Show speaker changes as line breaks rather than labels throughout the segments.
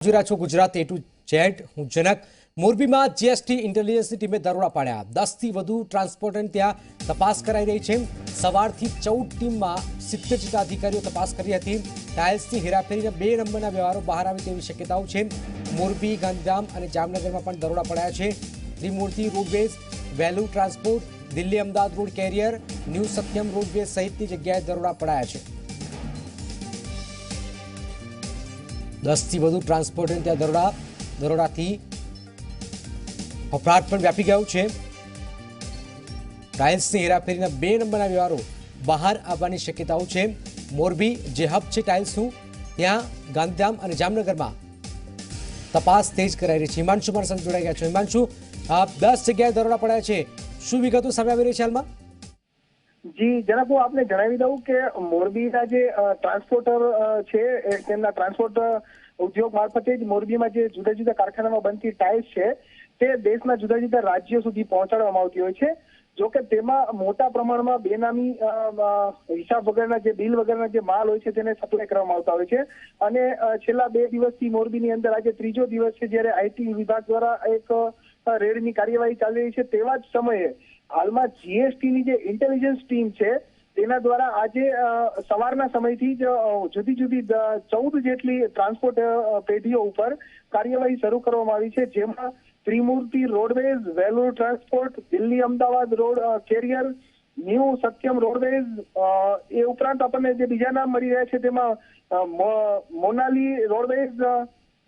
જોઈ છો Gujarat A to Z હું જનક। મોરબીમાં જીએસટી ઇન્ટેલિજન્સની ટીમે દરોડા પાડ્યા। 10 થી વધુ ટ્રાન્સપોર્ટરની ત્યાં તપાસ કરાઈ રહી છે। સવારથી 14 ટીમમાં 70 જેટલા અધિકારીઓ તપાસ કરી હતી। ટાઇલ્સની હેરાફેરીના 2 નંબરના વ્યવહારો બહાર આવે તેવી શક્યતાઓ છે। મોરબી, ગાંધીધામ અને જામનગરમાં પણ દરોડા પડાયા છે। Trimurti roadways, Velu transport, Delhi Ahmedabad road carrier, new Satyam roadways સહિતની જગ્યાએ દરોડા પડાયા છે। 10 થી વધુ ટ્રાન્સપોર્ટને ત્યાં દરોડાથી ફફડાટ પણ વ્યાપી ગયો છે। ટાઇલ્સની હેરાફેરીના 2 નંબરના વ્યવહારો બહાર આવવાની શક્યતાઓ છે। મોરબી જે હબ છે ટાઇલ્સનું, ત્યાં ગાંધીધામ અને જામનગરમાં તપાસ તેજ કરાઈ રહી છે। હિમાંશુ મારી સાથે જોડાઈ ગયા છે। હિમાંશુ, 10 જગ્યાએ દરોડા પડાયા છે, શું વિગતો સામે આવી રહી છે હાલમાં?
જી જનાબ, હું આપને જણાવી દઉં કે મોરબીના જે ટ્રાન્સપોર્ટર છે તેમના ટ્રાન્સપોર્ટ ઉદ્યોગ મારફતે જ મોરબીમાં જે જુદા જુદા કારખાનામાં બનતી ટાઇલ્સ છે તે દેશના જુદા જુદા રાજ્યો સુધી પહોંચાડવામાં આવતી હોય છે। જો કે તેમાં મોટા પ્રમાણમાં બેનામી હિસાબ વગરના જે બિલ વગરના જે માલ હોય છે તેને સપ્લાય કરવામાં આવતા હોય છે। અને છેલ્લા 2 દિવસથી મોરબીની અંદર આજે ત્રીજો દિવસ છે જ્યારે આઈટી વિભાગ દ્વારા એક રેડની કાર્યવાહી ચાલી રહી છે। તેવા જ સમયે હાલમાં જીએસટીની જે ઇન્ટેલિજન્સ ટીમ છે તેના દ્વારા આજે સવારના સમયથી જ જુદી જુદી 14 જેટલી ટ્રાન્સપોર્ટ પેઢીઓ ઉપર કાર્યવાહી શરૂ કરવામાં આવી છે। જેમાં Trimurti roadways, Velur transport, Delhi Ahmedabad road carrier, new Satyam roadways, એ ઉપરાંત આપણને જે બીજા નામ મળી રહ્યા છે તેમાં મોનાલી રોડવેઝ,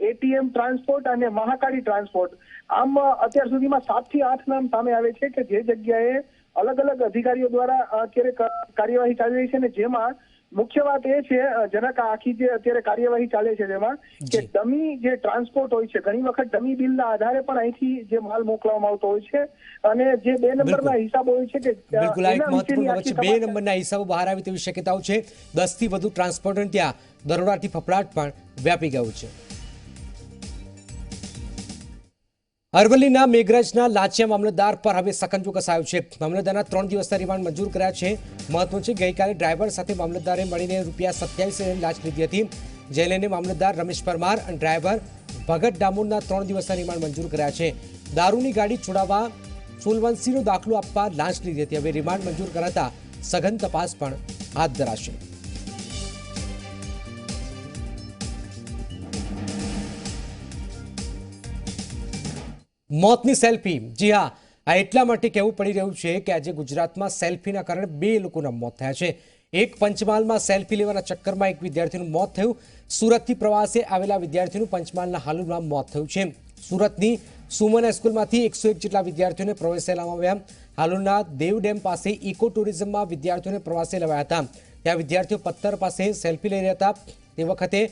એટીએમ ટ્રાન્સપોર્ટ અને મહાકાળી ટ્રાન્સપોર્ટ। આમ અત્યાર સુધીમાં 7 થી 8 નામ સામે આવે છે કે જે જગ્યાએ અલગ અલગ અધિકારીઓ દ્વારા અત્યારે કાર્યવાહી ચાલી રહી છે। અને જેમાં મુખ્ય વાત એ છે જનક, આખી જે અત્યારે કાર્યવાહી ચાલે છે તેમાં કે ડમી જે ટ્રાન્સપોર્ટ હોય છે, ઘણી વખત ડમી બિલના આધારે પણ અહીંથી જે માલ મોકલવામાં આવતો હોય છે અને જે 2 નંબરના હિસાબો હોય છે કે
બિલકુલ આ એક મહત્વપૂર્ણ બાબત છે। 2 નંબરના હિસાબો બહાર આવે તેવી શક્યતાઓ છે। 10 થી વધુ ટ્રાન્સપોર્ટર ત્યાં દરોડાથી ફફડાટ પણ વ્યાપી ગયું છે। અરવલ્લીના મેઘરજના લાંચિયા મામલતદાર પર હવે સકંજો કસાયો છે। મામલતદારના 3 દિવસના રિમાન્ડ મંજૂર કર્યા છે। મહત્વનું છે ગઈકાલે ડ્રાઈવર સાથે મામલતદારે મળીને ₹27,000ની લાંચ લીધી હતી। જે લઈને મામલતદાર રમેશ પરમાર અને ડ્રાઈવર ભગત ડામોરના 3 દિવસના રિમાન્ડ મંજૂર કર્યા છે। દારૂની ગાડી છોડાવવા સોલવન્સીનો દાખલો આપવા લાંચ લીધી હતી। હવે રિમાન્ડ મંજૂર કરાતા સઘન તપાસ પણ હાથ ધરાશે। મોતની સેલ્ફી, જી હા, આ એટલા માટે કહેવું પડી રહ્યું છે કે આજે ગુજરાતમાં સેલ્ફીના કારણે 2 લોકોના મોત થયા છે। એક પંચમહાલમાં સેલ્ફી લેવાના ચક્કરમાં એક વિદ્યાર્થીનું મોત થયું। સુરતથી પ્રવાસે આવેલા વિદ્યાર્થીનું પંચમહાલના હાલોલમાં મોત થયું છે। સુરતની સુમન સ્કૂલમાંથી 101 જેટલા વિદ્યાર્થીઓને પ્રવાસે લાવવામાં આવ્યા। હાલોલના દેવ ડેમ પાસે ઇકો ટુરિઝમમાં વિદ્યાર્થીઓને પ્રવાસે લવાયા હતા। ત્યાં વિદ્યાર્થીઓ પથ્થર પાસે સેલ્ફી લઈ રહ્યા હતા। તે વખતે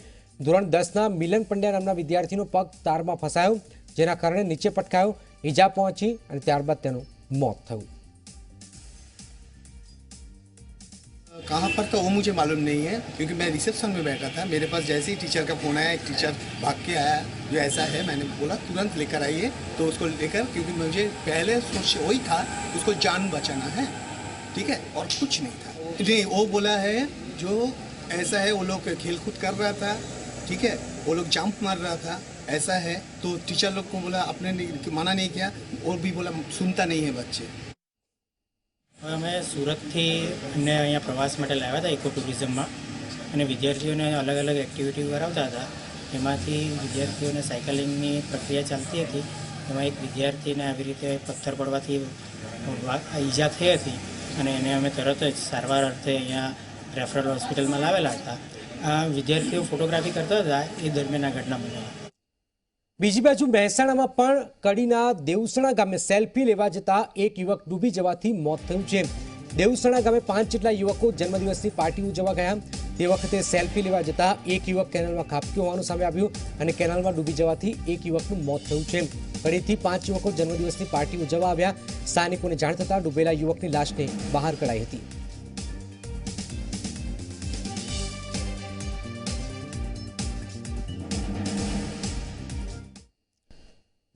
ધોરણ 10ના મિલન પંડ્યા નામના વિદ્યાર્થીનો પગ તારમાં ફસાયો, જેના કારણે નીચે પટકાયો, ઈજા પહોંચી અને ત્યારબાદ તેનું મોત થયું।
कहाँ पर तो वो मुझे मालूम नहीं है, क्योंकि मैं रिसेप्शन में बैठा था। मेरे पास जैसे ही टीचर का फ़ोन आया, एक टीचर भाग के आया जो ऐसा है, मैंने बोला तुरंत लेकर आइए। तो उसको लेकर, क्योंकि मुझे पहले सोच वही था उसको जान बचाना है, ठीक है, और कुछ नहीं था। नहीं, वो बोला है जो ऐसा है, वो लोग खेल कूद कर रहा था, ठीक है, वो लोग जंप मार रहा था, ऐसा है। तो टीचर लोग को बोला, आपने मना नहीं किया, और भी बोला सुनता नहीं है बच्चे।
અમે સુરતથી અમને અહીંયા પ્રવાસ માટે લાવ્યા હતા ઇકો ટુરિઝમમાં, અને વિદ્યાર્થીઓને અલગ અલગ એક્ટિવિટી કરાવતા હતા। એમાંથી વિદ્યાર્થીઓને સાયકલિંગની પ્રક્રિયા ચાલતી હતી। એમાં એક વિદ્યાર્થીને આવી રીતે પથ્થર પડવાથી ઈજા થઈ હતી અને એને અમે તરત જ સારવાર અર્થે અહીંયા રેફરલ હોસ્પિટલમાં લાવેલા હતા। આ વિદ્યાર્થીઓ ફોટોગ્રાફી કરતા હતા એ દરમિયાન આ ઘટના બની।
બીજી બાજુ મહેસાણામાં પણ કડીના દેવસણા ગામે સેલ્ફી લેવા જતા એક યુવક ડૂબી જવાથી મોત થયું છે। દેવસણા ગામે 5 જેટલા યુવકો જન્મદિવસની પાર્ટી ઉજવવા ગયા। તે વખતે સેલ્ફી લેવા જતા એક યુવક કેનાલમાં ખાબક્યો હોવાનું સામે આવ્યું અને કેનાલમાં ડૂબી જવાથી એક યુવકનું મોત થયું છે। કડીથી 5 યુવકો જન્મદિવસની પાર્ટી ઉજવવા આવ્યા। સ્થાનિકોને જાણ થતાં ડૂબેલા યુવકની લાશને બહાર કઢાઈ હતી।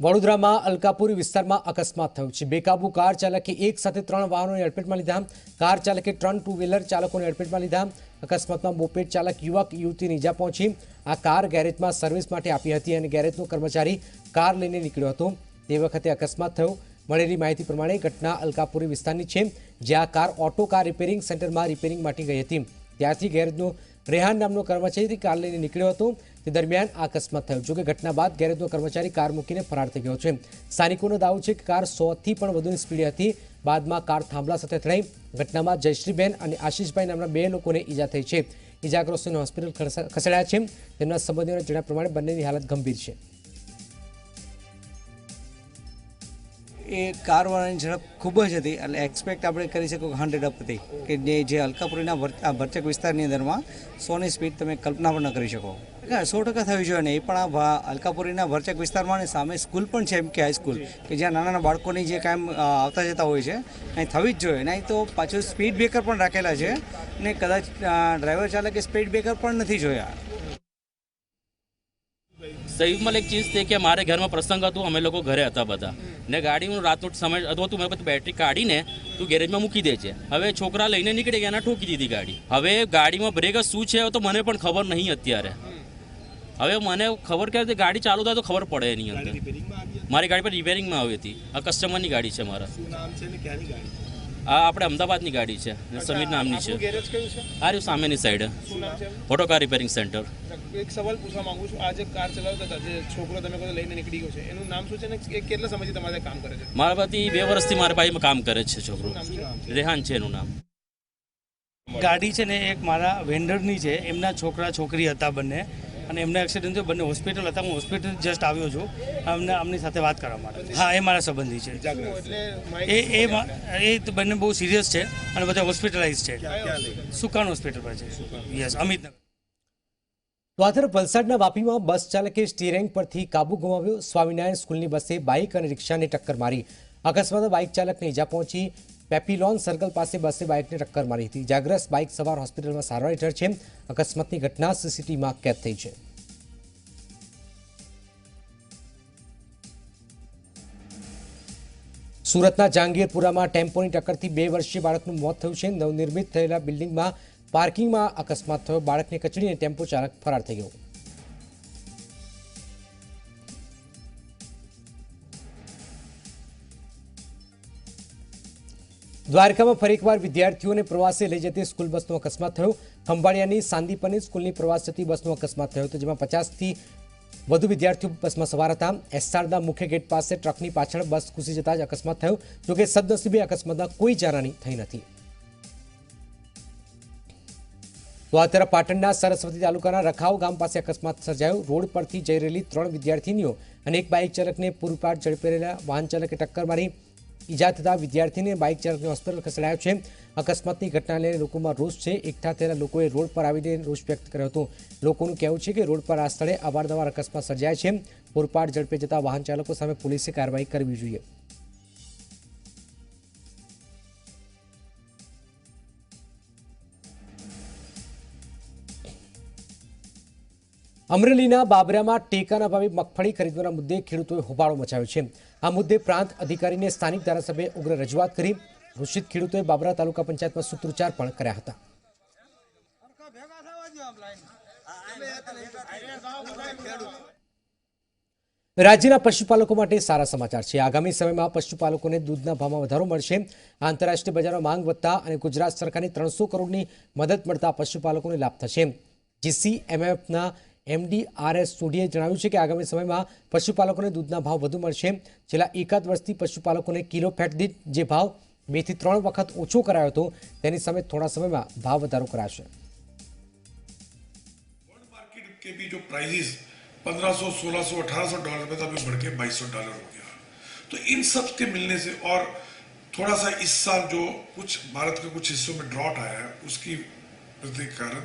વડોદરામાં અલકાપુરી વિસ્તારમાં અકસ્માત થયો છે। બેકાબુ કાર ચાલકે એક સાથે 3 વાહનોને અડફેટમાં લીધા। કાર ચાલકે 3 ટુ વ્હીલર ચાલકોને અડફેટમાં લીધા। અકસ્માતમાં મોપેડ ચાલક યુવક યુવતીને ઈજા પહોંચી। આ કાર ગેરેજમાં સર્વિસ માટે આપી હતી અને ગેરેજનો કર્મચારી કાર લઈને નીકળ્યો હતો તે વખતે અકસ્માત થયો। મળેલી માહિતી પ્રમાણે ઘટના અલકાપુરી વિસ્તારની છે, જ્યાં કાર ઓટો કાર રિપેરિંગ સેન્ટરમાં રિપેરિંગ માટે ગઈ હતી। ત્યારથી ગેરેજનો રેહાન નામનો કર્મચારી કાર લઈને નીકળ્યો હતો તે દરમિયાન આ અકસ્માત થયો। જોકે ઘટના બાદ ગેરેજનો કર્મચારી કાર મૂકીને ફરાર થઈ ગયો છે। સ્થાનિકોનો દાવો છે કે કાર 100થી પણ વધુની સ્પીડે હતી। બાદમાં કાર થાંભલા સાથે અથડાઈ। ઘટનામાં જયશ્રીબેન અને આશીષભાઈ નામના 2 લોકોને ઈજા થઈ છે। ઈજાગ્રસ્તોને હોસ્પિટલ ખસેડાયા છે। તેમના સંબંધીઓને જણાવ્યા પ્રમાણે બંનેની હાલત ગંભીર છે।
એ કારવાળાની ઝડપ ખૂબ જ હતી, એટલે એક્સપેક્ટ આપણે કરી શકો 100 અપ હતી કે જે અલકાપુરીના ભરચક વિસ્તારની અંદરમાં 100ની સ્પીડ તમે કલ્પના પણ ન કરી શકો। 100% થવી જોઈએ ને, એ પણ આ અલકાપુરીના ભરચક વિસ્તારમાં ને સામે સ્કૂલ પણ છે, એમ કે હાઈસ્કૂલ કે જ્યાં નાના નાના બાળકોની જે કાયમ આવતા જતા હોય છે, અહીં થવી જ જોઈએ। નહીં તો પાછું સ્પીડ બ્રેકર પણ રાખેલા છે ને કદાચ ડ્રાઈવર ચાલકે સ્પીડ બ્રેકર પણ નથી જોયા।
સંયુક્તમાં એક ચીજ છે કે મારે ઘરમાં પ્રસંગ હતો, અમે લોકો ઘરે હતા બધા ને ગાડીનું રાતનો સમય હતું, મેં બધું બેટરી કાઢીને તું ગેરેજમાં મૂકી દે છે। હવે છોકરા લઈને નીકળી ગયા, ઠોકી દીધી ગાડી। હવે ગાડીમાં બ્રેક શું છે તો મને પણ ખબર નહીં અત્યારે। હવે મને ખબર કે ગાડી ચાલુ થાય તો ખબર પડે એની અંદર। મારી ગાડી પર રિપેરિંગમાં આવી હતી। આ કસ્ટમરની ગાડી છે મારા। આ આપણે અમદાવાદની ગાડી છે, સમીર નામની છે। આ રહ્યું સામેની side auto car repairing centre.
એક સવાલ પૂછવા માંગુ છું, આ જે કાર ચલાવતા હતા, જે છોકરો તમે કહો લઈને નીકળી ગયો છે, એનું નામ શું છે ને કેટલા સમયથી તમારે કામ કરે છે?
મારા પાસેથી 2 વર્ષથી મારા પાસે કામ કરે છે છોકરો, રેહાન છે એનું નામ।
ગાડી છે ને એક મારા વેન્ડરની છે, એમના છોકરા છોકરી હતા બંને, અને એમને એક્સિડન્ટ થયો, બંને હોસ્પિટલ હતા। હું હોસ્પિટલ જસ્ટ આવ્યો છું આમની સાથે વાત કરવા માટે। હા, એ મારા સંબંધી છે। એ બંને બહુ સિરિયસ છે અને બધા હોસ્પિટલાઇઝ છે। સુકાન હોસ્પિટલ પર છે। યસ, અમિતનગર।
તો આ તરફ વલસાડના વાપીમાં બસ ચાલકે સ્ટીયરિંગ પરથી કાબુ ગુમાવ્યો। સ્વામિનારાયણ સ્કૂલની બસે બાઇક અને રિક્ષાને ટક્કર મારી। અકસ્માતમાં બાઇક ચાલકને ઈજા પહોંચી। પેપીલોન સર્કલ પાસે બસે બાઇકને ટક્કર મારી હતી। ઇજાગ્રસ્ત બાઇક સવાર હોસ્પિટલમાં સારવાર હેઠળ છે। અકસ્માતની ઘટના સીસીટીવીમાં કેદ થઈ છે। સુરતના જહાંગીરપુરામાં ટેમ્પોની ટક્કરથી 2 વર્ષીય બાળકનું મોત થયું છે। નવનિર્મિત થયેલા બિલ્ડિંગમાં પાર્કિંગમાં અકસ્માત થયો। બાળકને કચડીને ટેમ્પો ચાલક ફરાર થઈ ગયો। દ્વારકામાં ફરી એકવાર વિદ્યાર્થીઓને પ્રવાસે લઈ જતી સ્કૂલ બસનો અકસ્માત થયો। ખંભાળિયાની સાંદીપની સ્કૂલની પ્રવાસ જતી બસનો અકસ્માત થયો હતો, જેમાં 50થી વધુ વિદ્યાર્થીઓ બસમાં સવાર હતા। એસઆરના મુખ્ય ગેટ પાસે ટ્રકની પાછળ બસ ઘૂસી જતા જ અકસ્માત થયો। જોકે સદનસીબે અકસ્માતમાં કોઈ જાનહાની થઈ નથી। તો આ તરફ પાટણના સરસ્વતી તાલુકાના રખાવ ગામ પાસે અકસ્માત સર્જાયો। રોડ પરથી જઈ રહેલી 3 વિદ્યાર્થીનીઓ અને એક બાઇક ચાલકને પૂરપાટ ઝડપી રહેલા વાહન ચાલકે ટક્કર મારી। ઈજા થતા વિદ્યાર્થીને બાઇક ચાલકને હોસ્પિટલ ખસેડાયો છે। અકસ્માતની ઘટનાને લઈને લોકોમાં રોષ છે। એકઠા થયેલા લોકોએ રોડ પર આવીને રોષ વ્યક્ત કર્યો હતો। લોકોનું કહેવું છે કે રોડ પર આ સ્થળે અવારનવાર અકસ્માત સર્જાય છે। પૂરપાટ ઝડપે જતા વાહન ચાલકો સામે પોલીસે કાર્યવાહી કરવી જોઈએ। અમરેલીના બાબરામાં ટેકાના ભાવે મગફળી ખરીદવાના મુદ્દે ખેડૂતોએ હોબાળો મચાવ્યો છે। આ મુદ્દે પ્રાંત અધિકારીને સ્થાનિક ધારાસભ્યએ ઉગ્ર રજૂઆત કરી। રૂષિત ખેડૂતોએ બાબરા તાલુકા પંચાયતમાં સૂત્રોચ્ચાર પણ કર્યા હતા। રાજ્યના પશુપાલકો માટે સારા સમાચાર છે। આગામી સમયમાં પશુપાલકોને દૂધના ભાવમાં વધારો મળશે। આંતરરાષ્ટ્રીય બજારમાં માંગ વધતા અને ગુજરાત સરકારની 300 કરોડની મદદ મળતા પશુપાલકોને લાભ થશે। જીસીએમએફના એમડી આરએસ સોઢીએ જણાવ્યું છે કે આગામી સમયમાં પશુપાલકોને દૂધના ભાવ વધુ મળશે। છેલ્લા એકાદ વર્ષથી પશુપાલકોને કિલો ફેટ દીઠ જે ભાવ 2 થી 3 વખત ઓછો કરાયો હતો, તેની સામે થોડા સમયમાં ભાવ વધારો કરાશે।
मार्केट के भी जो प्राइसेस 1500, 1600, 1800 डॉलर में था, अभी बढ़ के 2200 डॉलर हो गया। तो इन सब के मिलने से और थोड़ा सा इस साल जो कुछ भारत के कुछ हिस्सों में ड्रॉट आया है, उसकी कारण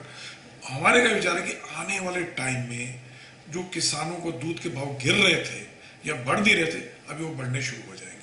हमारे का विचार है कि आने वाले टाइम में जो किसानों को दूध के भाव गिर रहे थे या बढ़ नहीं रहे थे, अभी वो बढ़ने शुरू हो जाएंगे।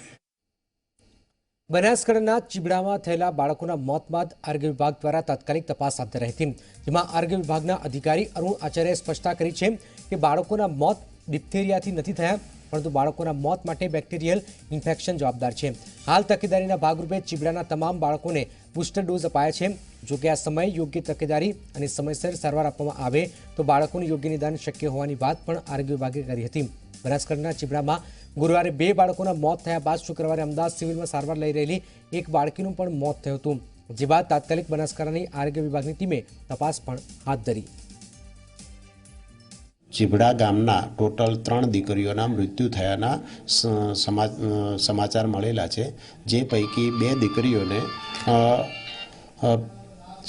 બનાસકાંઠાના ચીબડામાં થયેલા બાળકોના મોત બાદ આરોગ્ય વિભાગ દ્વારા તાત્કાલિક તપાસ હાથ ધરાઈ હતી, જેમાં આરોગ્ય વિભાગના અધિકારી અરુણ આચાર્યએ સ્પષ્ટતા કરી છે કે બાળકોના મોત ડિપ્થેરિયાથી નથી થયા, પરંતુ બાળકોના મોત માટે બેક્ટેરિયલ ઇન્ફેક્શન જવાબદાર છે. હાલ તકેદારીના ભાગરૂપે ચીબડાના તમામ બાળકોને બુસ્ટર ડોઝ અપાયા છે. જોકે આ સમયે યોગ્ય તકેદારી અને સમયસર સારવાર આપવામાં આવે તો બાળકોનું યોગ્ય નિદાન શક્ય હોવાની વાત પણ આરોગ્ય વિભાગે કરી હતી. બનાસકાંઠાના ચીબડામાં ગુરુવારે 2 બાળકોના મોત થયા બાદ શુક્રવારે અમદાવાદ સિવિલમાં સારવાર લઈ રહેલી એક બાળકીનું પણ મોત થયું હતું. જે બાદ તાત્કાલિક બનાસકાંઠાની આરોગ્ય વિભાગની ટીમે તપાસ પણ હાથ ધરી.
ચીબડા ગામના ટોટલ 3 દીકરીઓના મૃત્યુ થયાના સમાચાર મળેલા છે. જે પૈકી 2 દીકરીઓને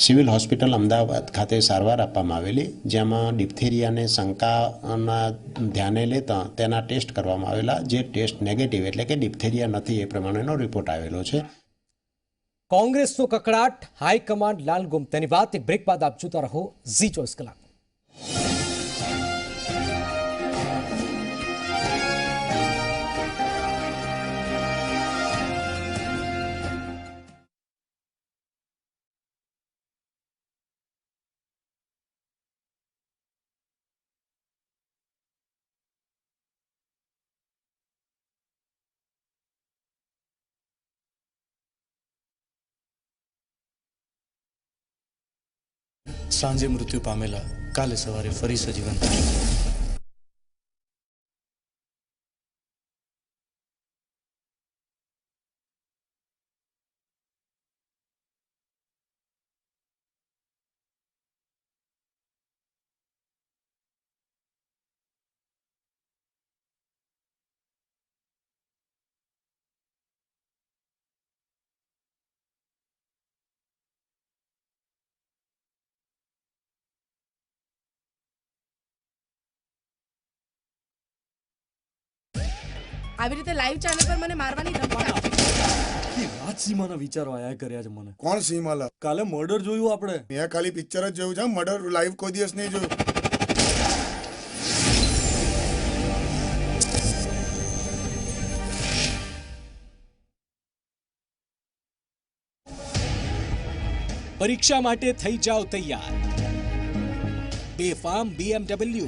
સિવિલ હોસ્પિટલ અમદાવાદ ખાતે સારવાર આપવામાં આવેલી, જેમાં ડિપ્થેરિયાને શંકાના ધ્યાને લેતા તેના ટેસ્ટ કરવામાં આવેલા, જે ટેસ્ટ નેગેટિવ એટલે કે ડિપ્થેરિયા નથી એ પ્રમાણેનો રિપોર્ટ આવેલો છે.
કોંગ્રેસનો કકડાટ, હાઈકમાન્ડ લાલગુમ. તેની વાત એક બ્રેક બાદ આપ જોતા રહો ઝી 24 કલાક.
સાંજે મૃત્યુ પામેલા કાલે સવારે ફરી સજીવન થયા.
આવી રીતે લાઈવ ચેનલ પર મને મારવાની ધમકી આપી.
રાજ સીમાના વિચારો આયા કર્યા છે મને.
કોણ સીમાલા?
કાલે મર્ડર જોયું આપણે.
મેં ખાલી પિક્ચર જ જોયું છે, મર્ડર લાઈવ કોઈ દિવસ નહીં જોયું.
પરીક્ષા માટે થઈ જાઓ તૈયાર. બેફામ BMW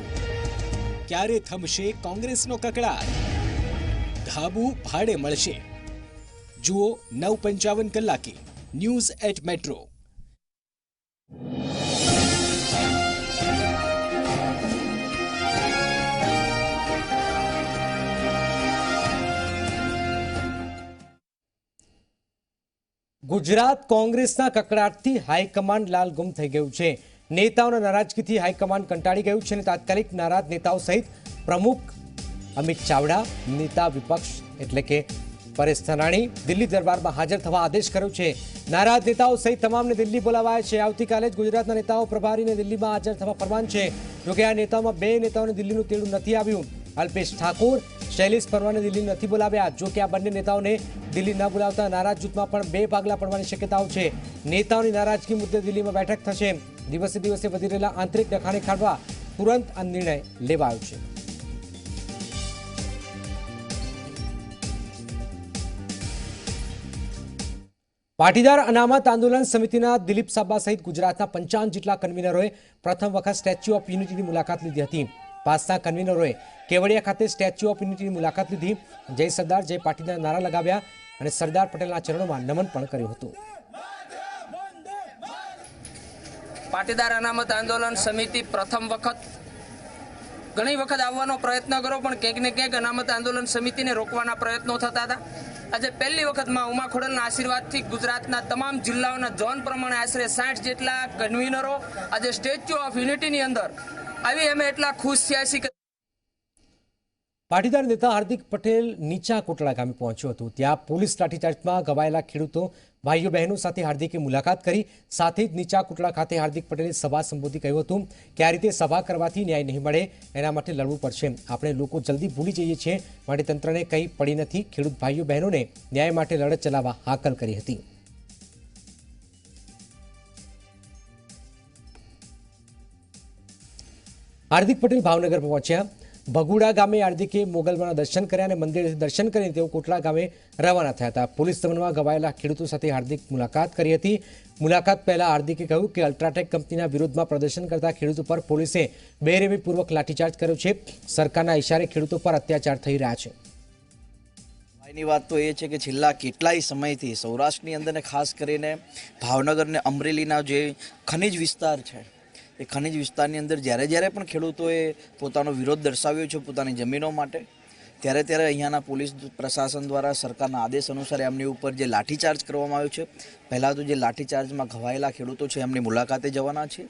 ક્યારે થમશે કોંગ્રેસનો કકડાટ? ધાબુ ભાડે મળશે. જુઓ 9:55 કલાકે ન્યૂઝ એટ મેટ્રો.
ગુજરાત કોંગ્રેસના કકડાટથી હાઈકમાન્ડ લાલગુમ થઈ ગયું છે. નેતાઓના નારાજગીથી હાઈકમાન્ડ કંટાળી ગયું છે અને તાત્કાલિક નારાજ નેતાઓ સહિત પ્રમુખ અમિત ચાવડા, નેતા વિપક્ષ એટલે કે પરેશ ધાનાણી દિલ્હી દરબારમાં હાજર થવા આદેશ કર્યો છે. નારાજ નેતાઓ સહિત તમામને દિલ્હી બોલાવાયા છે. આવતીકાલે જ ગુજરાતના નેતાઓ પ્રભારીને દિલ્હીમાં હાજર થવા ફરમાન છે. જોકે આ નેતાઓમાં 2 નેતાઓને દિલ્હીનું તેડું નથી આવ્યું. અલ્પેશ ઠાકોર, શૈલેષ પરમારને દિલ્હી નથી બોલાવ્યા. જોકે આ બંને નેતાઓને દિલ્હી ન બોલાવતા નારાજ જૂથમાં પણ 2 ભાગલા પડવાની શક્યતાઓ છે. નેતાઓની નારાજગી મુદ્દે દિલ્હીમાં બેઠક થશે. દિવસે દિવસે વધી રહેલા આંતરિક ડખાણે કાઢવા તુરંત આ નિર્ણય લેવાયો છે. પાટીદાર અનામત આંદોલન સમિતિના દિલીપ સાબા સહિત ગુજરાતના 55 જેટલા કન્વીનરોએ પ્રથમ વખત સ્ટેચ્યુ ઓફ યુનિટીની મુલાકાત લીધી હતી. 5ના કન્વીનરોએ કેવડિયા ખાતે સ્ટેચ્યુ ઓફ યુનિટીની મુલાકાત લીધી. જય સરદાર, જય પાટીદાર નારા લગાવ્યા અને સરદાર પટેલના ચરણોમાં નમન પણ કર્યું હતું.
પાટીદાર અનામત આંદોલન સમિતિ પ્રથમ વખત ઘણી વખત આવવાનો પ્રયત્ન કરો પણ ક્યાંક ને ક્યાંક અનામત આંદોલન સમિતિને રોકવાના પ્રયત્નો થતા હતા. આજે પહેલી વખત માં ઉમા ખોડલના આશીર્વાદથી ગુજરાતના તમામ જિલ્લાઓના ઝોન પ્રમાણે આશરે 60 જેટલા કન્વીનરો આજે સ્ટેચ્યુ ઓફ યુનિટીની અંદર આવી અમે એટલા ખુશ થયા છીએ કે
પાટીદાર નેતા હાર્દિક પટેલ નીચા કોટડા ગામે પહોંચ્યો હતો. ત્યાં પોલીસ લાઠીચાર્જમાં ઘવાયેલા ખેડૂતો ભાઈઓ બહેનો સાથે હાર્દિકે મુલાકાત કરી. સાથે જ નીચા કોટડા ખાતે હાર્દિક પટેલે સભા સંબોધી કહ્યું હતું કે આ રીતે સભા કરવાથી ન્યાય નહીં મળે, એના માટે લડવું પડશે. આપણે લોકો જલ્દી ભૂલી જઈએ છીએ, માટે તંત્રને કંઈ પડી નથી. ખેડૂત ભાઈઓ બહેનોને ન્યાય માટે લડત ચલાવવા હાકલ કરી હતી. હાર્દિક પટેલ ભાવનગર પહોંચ્યા. ભગુડા ગામે હાર્દિકે મોગલમાના દર્શન કર્યા અને મંદિરેથી દર્શન કરીને તેઓ કોટડા ગામે રવાના થયા હતા. પોલીસ દમનમાં ઘવાયેલા ખેડૂતો સાથે હાર્દિક મુલાકાત કરી હતી. મુલાકાત પહેલા હાર્દિકે કહ્યું કે અલ્ટ્રાટેક કંપનીના વિરોધમાં પ્રદર્શન કરતા ખેડૂતો પર પોલીસે બેરહેમીપૂર્વક લાઠીચાર્જ કર્યો છે. સરકારના ઇશારે ખેડૂતો પર અત્યાચાર થઈ રહ્યા છે.
ની વાત તો એ છે કે છેલ્લા કેટલાય સમયથી સૌરાષ્ટ્રની અંદર ને ખાસ કરીને ભાવનગર ને અમરેલીના જે ખનિજ વિસ્તાર છે એ ખનિજ વિસ્તારની અંદર જ્યારે પણ ખેડૂતોએ પોતાનો વિરોધ દર્શાવ્યો છે પોતાની જમીનો માટે, ત્યારે અહીંયાના પોલીસ પ્રશાસન દ્વારા સરકારના આદેશ અનુસાર એમની ઉપર જે લાઠીચાર્જ કરવામાં આવ્યો છે. પહેલાં તો જે લાઠીચાર્જમાં ઘવાયેલા ખેડૂતો છે એમની મુલાકાતે જવાના છે.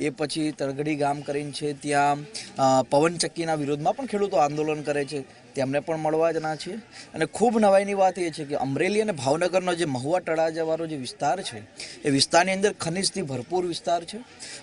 એ પછી તરગડી ગામ કરીને છે ત્યાં પવનચક્કીના વિરોધમાં પણ ખેડૂતો આંદોલન કરે છે, તેમને પણ મળવા જના છે. અને ખૂબ નવાઈની વાત એ છે કે અમરેલી અને ભાવનગરનો જે મહુવા તળાજાવાળો જે વિસ્તાર છે એ વિસ્તારની અંદર ખનિજથી ભરપૂર વિસ્તાર છે.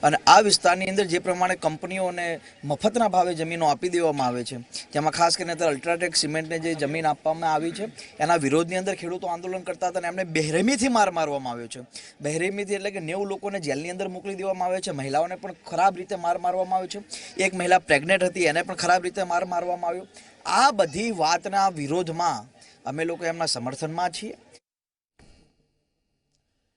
અને આ વિસ્તારની અંદર જે પ્રમાણે કંપનીઓને મફતના ભાવે જમીનો આપી દેવામાં આવે છે, જેમાં ખાસ કરીને અત્યારે અલ્ટ્રાટેક સિમેન્ટને જે જમીન આપવામાં આવી છે એના વિરોધની અંદર ખેડૂતો આંદોલન કરતા હતા અને એમને બેરહેમીથી મારવામાં આવ્યો છે. બેરહેમીથી એટલે કે 90 લોકોને જેલની અંદર મોકલી દેવામાં આવે છે. મહિલાઓને પણ ખરાબ રીતે મારવામાં આવ્યો છે. એક મહિલા પ્રેગ્નેન્ટ હતી, એને પણ ખરાબ રીતે મારવામાં આવ્યો. આ બધી વાતના વિરોધમાં અમે લોકો એમના સમર્થનમાં છીએ.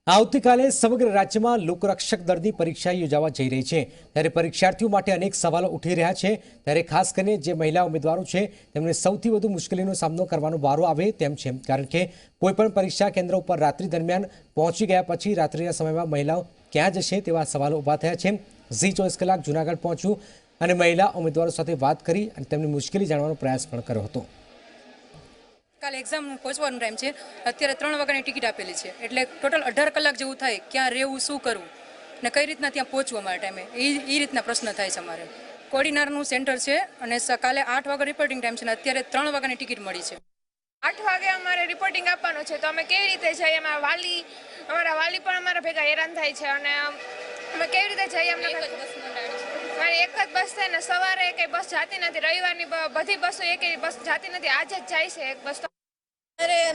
આવતીકાલે સમગ્ર રાજ્યમાં લોકરક્ષક દળની પરીક્ષા યોજાવા જઈ રહી છે. ત્યારે પરીક્ષાર્થીઓ માટે અનેક સવાલો ઉઠી રહ્યા છે. ત્યારે ખાસ કરીને જે મહિલા ઉમેદવારો છે તેમને સૌથી વધુ મુશ્કેલીનો સામનો કરવાનો વારો આવે તેમ છે. કારણ કે કોઈપણ પરીક્ષા કેન્દ્ર ઉપર રાત્રિ દરમિયાન પહોંચી ગયા પછી રાત્રિના સમયમાં મહિલાઓ ક્યાં જશે તેવા સવાલો ઊભા થયા છે. ઝી 24 કલાક જૂનાગઢ પહોંચ્યું અને મહિલા ઉમેદવારો સાથે વાત કરી અને તેમની મુશ્કેલી જાણવાનો પ્રયાસ પણ કર્યો હતો.
કાલે એક્ઝામ પહોંચવાનો ટાઈમ છે. અત્યારે 3 વાગ્યાની ટિકિટ આપેલી છે, એટલે ટોટલ 18 કલાક જેવું થાય. ક્યાં રહેવું, શું કરવું ને કઈ રીતના ત્યાં પહોંચવું અમારા ટાઈમે એ રીતના પ્રશ્ન થાય છે. અમારે કોડીનારનું સેન્ટર છે અને કાલે 8 વાગે રિપોર્ટિંગ ટાઈમ છે અને અત્યારે 3 વાગ્યાની ટિકિટ મળી છે.
8 વાગે અમારે રિપોર્ટિંગ આપવાનું છે, તો અમે કેવી રીતે જઈએ? અમારા વાલી પણ અમારા ભેગા હેરાન થાય છે અને અમે કેવી રીતે જઈએ? અમને મારી એક જ બસ છે ને સવારે કઈ બસ જાતી નથી. રવિવારની બધી બસો એક બસ જાતી નથી. આજે જ જાય છે એક બસ.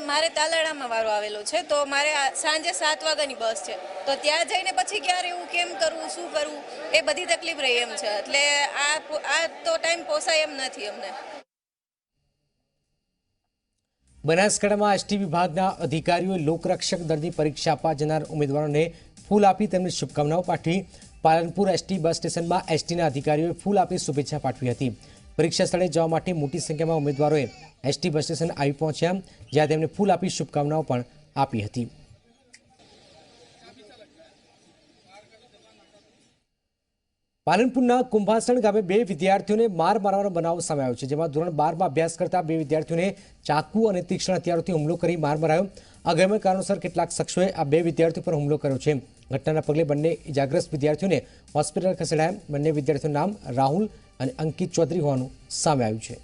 મારે તાલાળામાં વારો આવેલો છે, તો મારે સાંજે 7 વાગ્યાની બસ છે, તો ત્યાં જઈને પછી ક્યાં રહેવું, કેમ કરવું, શું કરવું, એ બધી તકલીફ રહી એમ છે. એટલે આ તો ટાઈમ પોસાય એમ નથી અમને.
બનાસકાંઠામાં એસટી વિભાગના અધિકારીઓએ લોકરક્ષક દળની પરીક્ષા આપવા જનાર ઉમેદવારોને ફૂલ આપી તેમની શુભકામનાઓ પાઠવી. પાલનપુર એસટી બસ સ્ટેશનમાં એસટીના અધિકારીઓએ ફૂલ આપી શુભેચ્છા પાઠવી હતી. પરીક્ષા સ્થળે જવા માટે મોટી સંખ્યામાં ઉમેદવારોએ એસટી બસ સ્ટેશન આવી પહોંચ્યા, જ્યાં તેમને ફૂલ આપી શુભકામનાઓ પણ આપી હતી. પાલનપુરના કુંભાસણ ગામે 2 વિદ્યાર્થીઓને મારવાનો બનાવ સામે આવ્યો છે, જેમાં ધોરણ 12માં અભ્યાસ કરતા 2 વિદ્યાર્થીઓને ચાકુ અને તીક્ષ્ણ હથિયારોથી હુમલો કરી માર મરાયો. અગમ્ય કારણોસર કેટલાક શખ્સોએ આ 2 વિદ્યાર્થીઓ પર હુમલો કર્યો છે. ઘટનાના પગલે બંને ઇજાગ્રસ્ત વિદ્યાર્થીઓને હોસ્પિટલ ખસેડાયા. બંને વિદ્યાર્થીઓનું નામ રાહુલ અને અંકિત ચૌધરી હોવાનું સામે આવ્યું છે.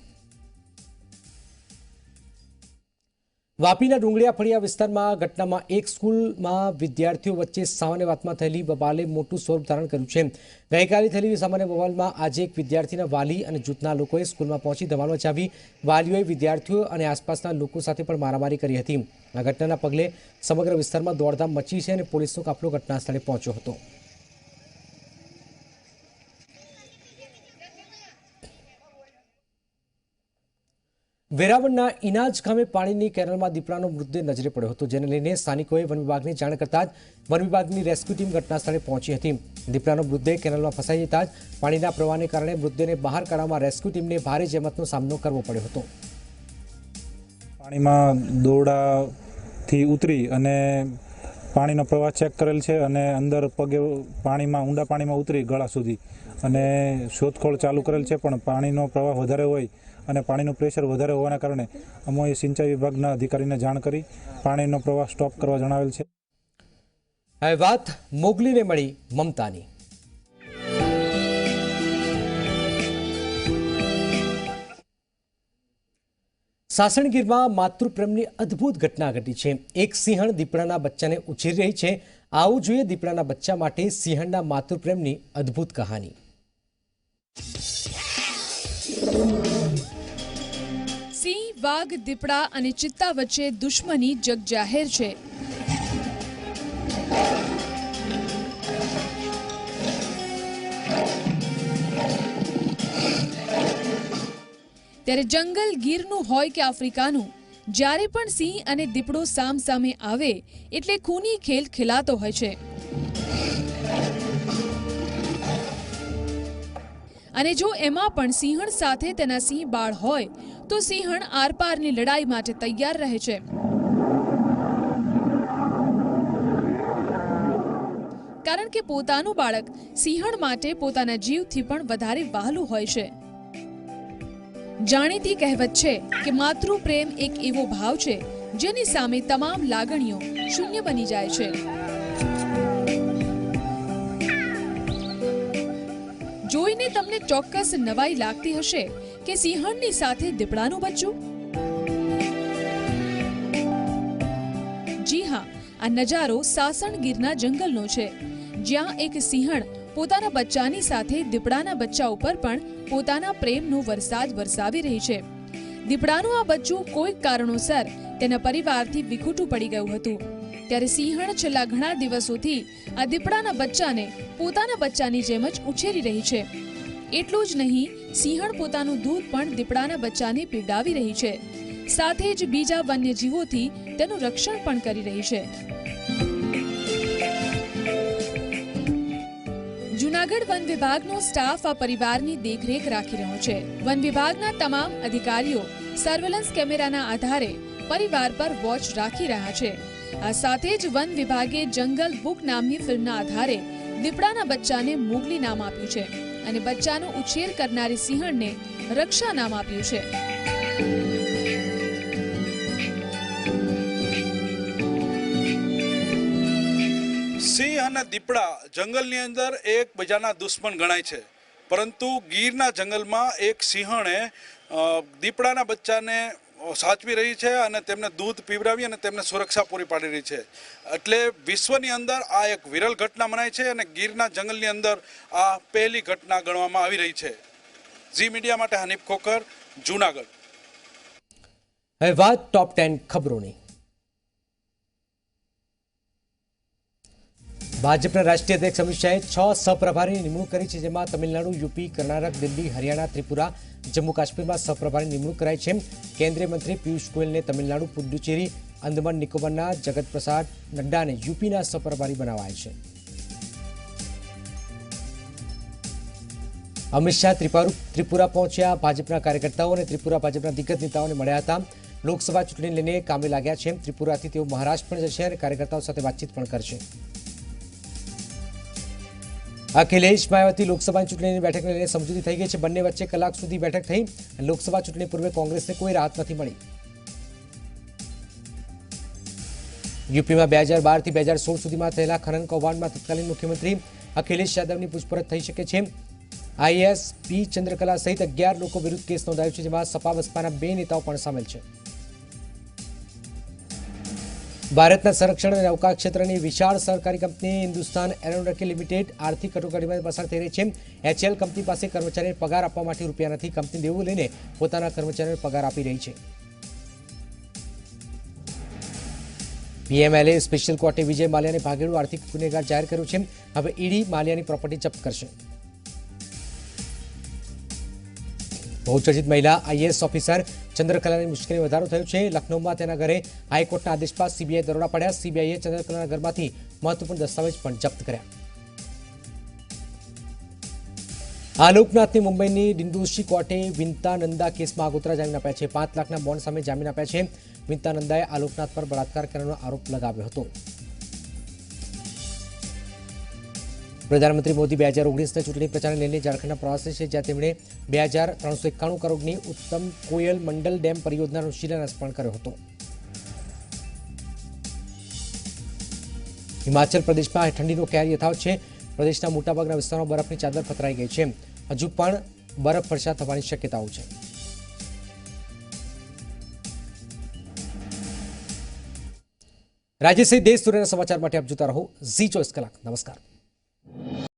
વાપીના ડુંગળિયા ફળિયા વિસ્તારમાં ઘટનામાં એક સ્કૂલમાં વિદ્યાર્થીઓ વચ્ચે સામાન્ય વાતમાં થયેલી બબાલે મોટું સ્વરૂપ ધારણ કર્યું છે. ગઈકાલે થયેલી સામાન્ય બબાલમાં આજે એક વિદ્યાર્થીના વાલી અને જૂથના લોકોએ સ્કૂલમાં પહોંચી ધમાલ મચાવી. વાલીઓએ વિદ્યાર્થીઓ અને આસપાસના લોકો સાથે પણ મારામારી કરી હતી. આ ઘટનાના પગલે સમગ્ર વિસ્તારમાં દોડધામ મચી છે અને પોલીસનો કાફલો ઘટના સ્થળે પહોંચ્યો હતો. વેરાવળના ઇનાજ ગામે પાણીની કેનાલમાં દીપડાનો મૃતદેહ નજરે પડ્યો હતો, જેને લઈને સ્થાનિકોએ વન વિભાગને જાણ કરતા જ વન વિભાગની રેસ્ક્યુ ટીમ ઘટના સ્થળે પહોંચી હતી. દીપડાનો મૃતદેહ કેનાલમાં ફસાઈ જતા જ પાણીના પ્રવાહને કારણે મૃતદેહને બહાર કાઢવામાં રેસ્ક્યુ ટીમને ભારે જહેમતનો સામનો કરવો પડ્યો હતો.
પાણીમાં દોરડાથી ઉતરી અને પાણીનો પ્રવાહ ચેક કરેલ છે અને અંદર પગે પાણીમાં ઊંડા પાણીમાં ઉતરી ગળા સુધી અને શોધખોળ ચાલુ કરેલ છે, પણ પાણીનો પ્રવાહ વધારે હોય અને પાણીનું પ્રેશર વધારે હોવાના કારણે અમોએ સિંચાઈ વિભાગના અધિકારીને જાણ કરી પાણીનો પ્રવાહ સ્ટોપ કરવા જણાવેલ છે.
હવે વાત મોગલીને મળી મમતાની. સાસણગીરમાં માતૃપ્રેમની અદ્ભુત ઘટના ઘટી છે. એક સિંહણ દીપડાના બચ્ચાને ઉછેરી રહી છે. આવું જોઈએ દીપડાના બચ્ચા માટે સિંહણના માતૃપ્રેમની અદ્ભુત કહાની.
સિંહ, વાઘ, દીપડા અને ચિત્તા વચ્ચે દુશ્મની જગજાહેર છે. ત્યારે જંગલ ગીરનું હોય કે આફ્રિકાનું, જ્યારે પણ સિંહ અને દીપડો સામ સામે આવે એટલે ખૂની ખેલ ખેલાતો હોય છે. અને જો એમાં પણ સિંહણ સાથે તેના સિંહ બાળ હોય તો સિંહણ આરપારની લડાઈ માટે તૈયાર રહે છે. કારણ કે પોતાનું બાળક સિંહણ માટે પોતાના જીવથી પણ વધારે વહાલું હોય છે. જાણીતી કહેવત છે કે માતૃ પ્રેમ એક એવો ભાવ છે જેની સામે તમામ લાગણીઓ શૂન્ય બની જાય છે. જોઈને તમને ચોક્કસ નવાઈ લાગતી હશે કે સિંહણની સાથે દીપડાનું બચ્ચું. જી હા, આ નજારો સાસણ ગીરના જંગલનો છે, જ્યાં એક સિંહણ પોતાના બચ્ચાની સાથે દીપડાના બચ્ચા ઉપર પણ પોતાના પ્રેમનો વરસાદ વરસાવી રહી છે. દીપડાનું આ બચ્ચું કોઈક કારણોસર તેના પરિવારથી વિખૂટું પડી ગયું હતું, ત્યારે સિંહણ છેલ્લા ઘણા દિવસોથી આ દીપડાના બચ્ચાને પોતાના બચ્ચાની જેમ જ ઉછેરી રહી છે. એટલું જ નહીં, સિંહણ પોતાનું દૂધ પણ દીપડાના બચ્ચાને પીવડાવી રહી છે, સાથે જ બીજા વન્યજીવોથી તેનું રક્ષણ પણ કરી રહી છે. જૂનાગઢ વન વિભાગનો સ્ટાફ આ પરિવારની દેખરેખ રાખી રહ્યો છે. વન વિભાગના તમામ અધિકારીઓ સર્વેલન્સ કેમેરાના આધારે પરિવાર પર વોચ રાખી રહ્યા છે. આ સાથે જ વન વિભાગે જંગલ બુક નામની ફિલ્મના આધારે દીપડાના બચ્ચાને મોગલી નામ આપ્યું છે અને બચ્ચાનો ઉછેર કરનારી સિંહણને રક્ષા નામ આપ્યું છે.
સિંહ અને દીપડા જંગલની અંદર એકબીજાના દુશ્મન ગણાય છે, પરંતુ ગીરના જંગલમાં એક સિંહણે દીપડાના બચ્ચાને સાચવી રહી છે અને તેમને દૂધ પીવડાવી અને તેમને સુરક્ષા પૂરી પાડી રહી છે. એટલે વિશ્વની અંદર આ એક વિરલ ઘટના મનાય છે અને ગીરના જંગલની અંદર આ પહેલી ઘટના ગણવામાં આવી રહી છે. ઝી મીડિયા માટે હનીફ ખોખર, જૂનાગઢ.
હવે વાત ટોપ 10 ખબરોની. ભાજપના રાષ્ટ્રીય અધ્યક્ષ અમિત શાહે 6 સહપ્રભારીની નિમણૂક કરી છે, જેમાં તમિલનાડુ, યુપી, કર્ણાટક, દિલ્હી, હરિયાણા, ત્રિપુરા, જમ્મુ કાશ્મીરમાં સહપ્રભારી નિમણૂક કરાઈ છે. કેન્દ્રીય મંત્રી પિયુષ ગોયલને તમિલનાડુ, પુડુચેરી, અંદમાન નિકોબારના જગત પ્રસાદ નડ્ડાને યુપીના સહપ્રભારી બનાવાયા છે. અમિત શાહ ત્રિપુરા પહોંચ્યા. ભાજપના કાર્યકર્તાઓ અને ત્રિપુરા ભાજપના દિગ્ગજ નેતાઓને મળ્યા હતા. લોકસભા ચૂંટણી લઈને કામે લાગ્યા છે. ત્રિપુરાથી તેઓ મહારાષ્ટ્ર પણ જશે અને કાર્યકર્તાઓ સાથે વાતચીત પણ કરશે. અખિલેશ માયાવતી લોકસભાની ચૂંટણીની બેઠકને લઈને સમજૂતી થઈ ગઈ છે. બંને વચ્ચે કલાક સુધી બેઠક થઈ. લોકસભા ચૂંટણી પૂર્વે કોંગ્રેસને કોઈ રાહત નથી મળી. યુપીમાં 2012 થી 2016 સુધીમાં થયેલા ખનન કૌભાંડમાં તત્કાલીન મુખ્યમંત્રી અખિલેશ યાદવની પૂછપરછ થઈ શકે છે. આઈએએસ પી ચંદ્રકલા સહિત 11 લોકો વિરુદ્ધ કેસ નોંધાયો છે, જેમાં સપા બસપાના 2 નેતાઓ પણ સામેલ છે. ભારતના સંરક્ષણ અને અવકાશ ક્ષેત્રની વિશાળ સહકારી કંપની હિન્દુસ્તાન એરોનોટિકલ લિમિટેડ આર્થિક કટોકટીમાં પસાર થઈ રહી છે. એચએલ કંપની પાસે કર્મચારીને પગાર આપવા માટે રૂપિયા નથી. કંપની દેવું લઈને પોતાના કર્મચારીઓને પગાર આપી રહી છે. પીએમએલએ સ્પેશિયલ કોર્ટે વિજય માલ્યાને ભાગેડુ આર્થિક ગુનેગાર જાહેર કર્યું છે. હવે ઈડી માલ્યાની પ્રોપર્ટી જપ્ત કરશે. બહુચર્ચિત મહિલા આઈએએસ ઓફિસર ચંદ્રકલાની મુશ્કેલી વધારો થયો છે. લખનૌમાં તેના ઘરે હાઈકોર્ટના આદેશ બાદ સીબીઆઈ દરોડા પડ્યા. સીબીઆઈએ ચંદ્રકલાના ઘરમાંથી મહત્વપૂર્ણ દસ્તાવેજ પણ જપ્ત કર્યા. આલોકનાથની મુંબઈની ડિંડોશી કોર્ટે વિંતા નંદા કેસમાં આગોતરા જામીન આપ્યા છે. 5 લાખના બોન્ડ સામે જામીન આપ્યા છે. વિંતા નંદાએ આલોકનાથ પર બળાત્કાર કરવાનો આરોપ લગાવ્યો હતો. પ્રધાનમંત્રી મોદી 2019ના ચૂંટણી પ્રચારને લઈને ઝારખંડના પ્રવાસે છે, જ્યાં તેમણે 2391 કરોડની ઉત્તમ કોયલ મંડલ ડેમ પરિયોજનાનો શિલાન્યાસ પણ કર્યો હતો. હિમાચલ પ્રદેશમાં ઠંડીનો કહેર યથાવત છે. પ્રદેશના મોટાભાગના વિસ્તારોમાં બરફની ચાદર પથરાઈ ગઈ છે. હજુ પણ બરફવર્ષા થવાની શક્યતાઓ છે. રાજ્ય સહિત દેશ દુનિયાના સમાચાર માટે આપ જોતા રહો ઝી 24 કલાક. નમસ્કાર.